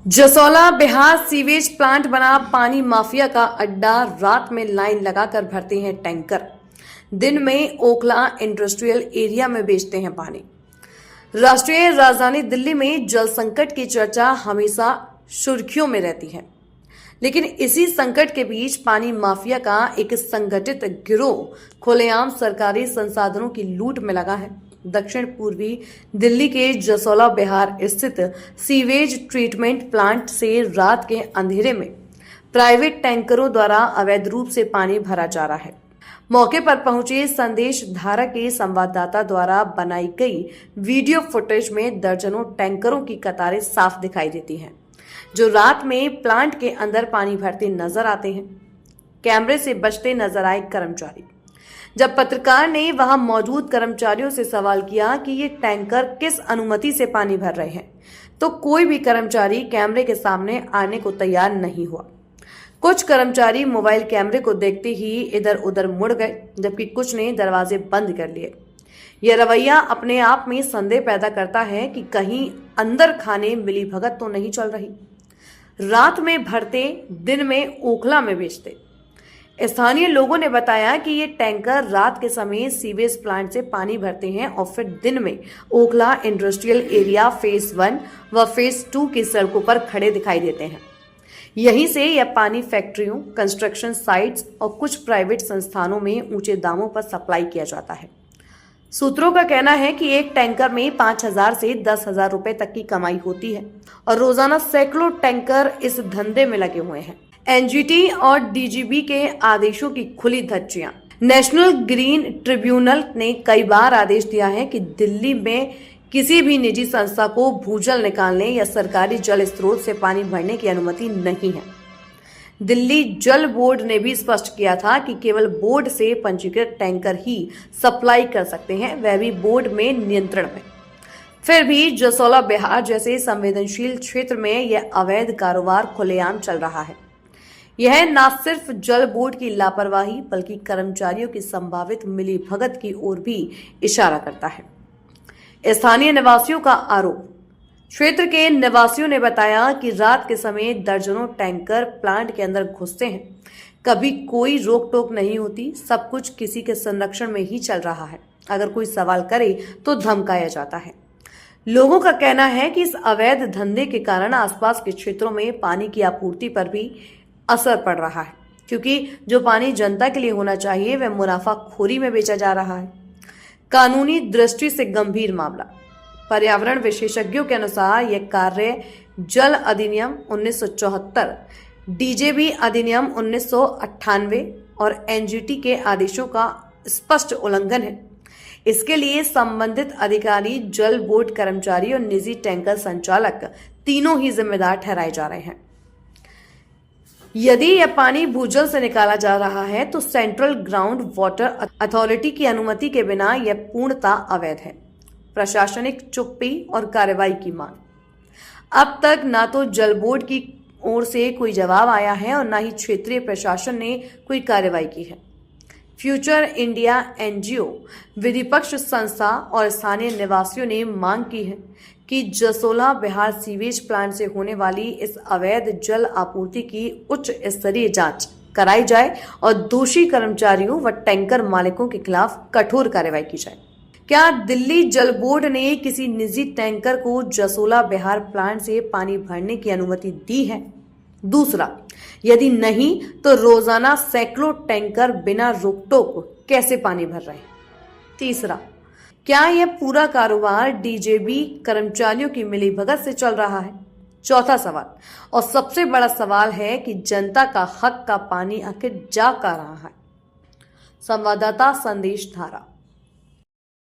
Jasola Bihar sewage plant बना पानी mafia का अड्डा। रात में लाइन लगाकर भरते हैं टैंकर, दिन में ओखला इंडस्ट्रियल एरिया में बेचते हैं पानी। राष्ट्रीय राजधानी दिल्ली में जल संकट की चर्चा हमेशा सुर्खियों में रहती है, लेकिन इसी संकट के बीच पानी माफिया का एक संगठित गिरोह खुलेआम सरकारी संसाधनों की लूट में लगा है। दक्षिण पूर्वी दिल्ली के जसोला बिहार स्थित सीवेज ट्रीटमेंट प्लांट से रात के अंधेरे में प्राइवेट टैंकरों द्वारा अवैध रूप से पानी भरा जा रहा है। मौके पर पहुंचे संदेश धारा के संवाददाता द्वारा बनाई गई वीडियो फुटेज में दर्जनों टैंकरों की कतारें साफ दिखाई देती हैं, जो रात में प्लांट के अंदर पानी भरते नजर आते हैं। कैमरे से बचते नजर आए कर्मचारी। जब पत्रकार ने वहां मौजूद कर्मचारियों से सवाल किया कि ये टैंकर किस अनुमति से पानी भर रहे हैं, तो कोई भी कर्मचारी कैमरे के सामने आने को तैयार नहीं हुआ। कुछ कर्मचारी मोबाइल कैमरे को देखते ही इधर उधर मुड़ गए, जबकि कुछ ने दरवाजे बंद कर लिए। यह रवैया अपने आप में संदेह पैदा करता है कि कहीं अंदर खाने मिलीभगत तो नहीं चल रही। रात में भरते, दिन में ओखला में बेचते। स्थानीय लोगों ने बताया कि ये टैंकर रात के समय सीवेज प्लांट से पानी भरते हैं और फिर दिन में ओखला इंडस्ट्रियल एरिया फेज 1 व फेज 2 की सड़कों पर खड़े दिखाई देते हैं। यहीं से यह पानी फैक्ट्रियों, कंस्ट्रक्शन साइट्स और कुछ प्राइवेट संस्थानों में ऊंचे दामों पर सप्लाई किया जाता है। सूत्रों का कहना है कि एक टैंकर में 5,000 से 10,000 रुपए तक की कमाई होती है और रोजाना सैकड़ों टैंकर इस धंधे में लगे हुए हैं। एनजीटी और डीजीबी के आदेशों की खुली धज्जियां। नेशनल ग्रीन ट्रिब्यूनल ने कई बार आदेश दिया है कि दिल्ली में किसी भी निजी संस्था को भूजल निकालने या सरकारी जल स्रोत से पानी भरने की अनुमति नहीं है। दिल्ली जल बोर्ड ने भी स्पष्ट किया था कि केवल बोर्ड से पंजीकृत टैंकर ही सप्लाई कर सकते हैं, वह भी बोर्ड में नियंत्रण में। फिर भी जसोला बिहार जैसे संवेदनशील क्षेत्र में यह अवैध कारोबार खुलेआम चल रहा है। यह न सिर्फ जल बोर्ड की लापरवाही बल्कि कर्मचारियों की संभावित मिलीभगत की ओर भी इशारा करता है। स्थानीय निवासियों का आरोप। क्षेत्र के निवासियों ने बताया कि रात के समय दर्जनों टैंकर प्लांट के अंदर घुसते हैं। कभी कोई रोक टोक नहीं होती, सब कुछ किसी के संरक्षण में ही चल रहा है। अगर कोई सवाल करे तो धमकाया जाता है। लोगों का कहना है कि इस अवैध धंधे के कारण आसपास के क्षेत्रों में पानी की आपूर्ति पर भी असर पड़ रहा है, क्योंकि जो पानी जनता के लिए होना चाहिए वह मुनाफाखोरी में बेचा जा रहा है। कानूनी दृष्टि से गंभीर मामला। पर्यावरण विशेषज्ञों के अनुसार यह कार्य जल अधिनियम 1974, डीजेबी अधिनियम 1998 और एनजीटी के आदेशों का स्पष्ट उल्लंघन है। इसके लिए संबंधित अधिकारी, जल बोर्ड कर्मचारी और निजी टैंकर संचालक तीनों ही जिम्मेदार ठहराए जा रहे हैं। यदि यह पानी भूजल से निकाला जा रहा है तो सेंट्रल ग्राउंड वाटर अथॉरिटी की अनुमति के बिना यह पूर्णतः अवैध है। प्रशासनिक चुप्पी और कार्रवाई की मांग। अब तक ना तो जल बोर्ड की ओर से कोई जवाब आया है और ना ही क्षेत्रीय प्रशासन ने कोई कार्रवाई की है। फ्यूचर इंडिया एनजीओ, विधिपक्ष संस्था और स्थानीय निवासियों ने मांग की है कि जसोला बिहार सीवेज प्लांट से होने वाली इस अवैध जल आपूर्ति की उच्च स्तरीय जांच कराई जाए और दोषी कर्मचारियों व टैंकर मालिकों के खिलाफ कठोर कार्रवाई की जाए। क्या दिल्ली जल बोर्ड ने किसी निजी टैंकर को जसोला बिहार प्लांट से पानी भरने की अनुमति दी है? दूसरा, यदि नहीं तो रोजाना सैकड़ों टैंकर बिना रोकटोक कैसे पानी भर रहे हैं? तीसरा, क्या यह पूरा कारोबार डीजेबी कर्मचारियों की मिलीभगत से चल रहा है? चौथा सवाल और सबसे बड़ा सवाल है कि जनता का हक का पानी आखिर जा कहाँ रहा है? संवाददाता संदेश धारा।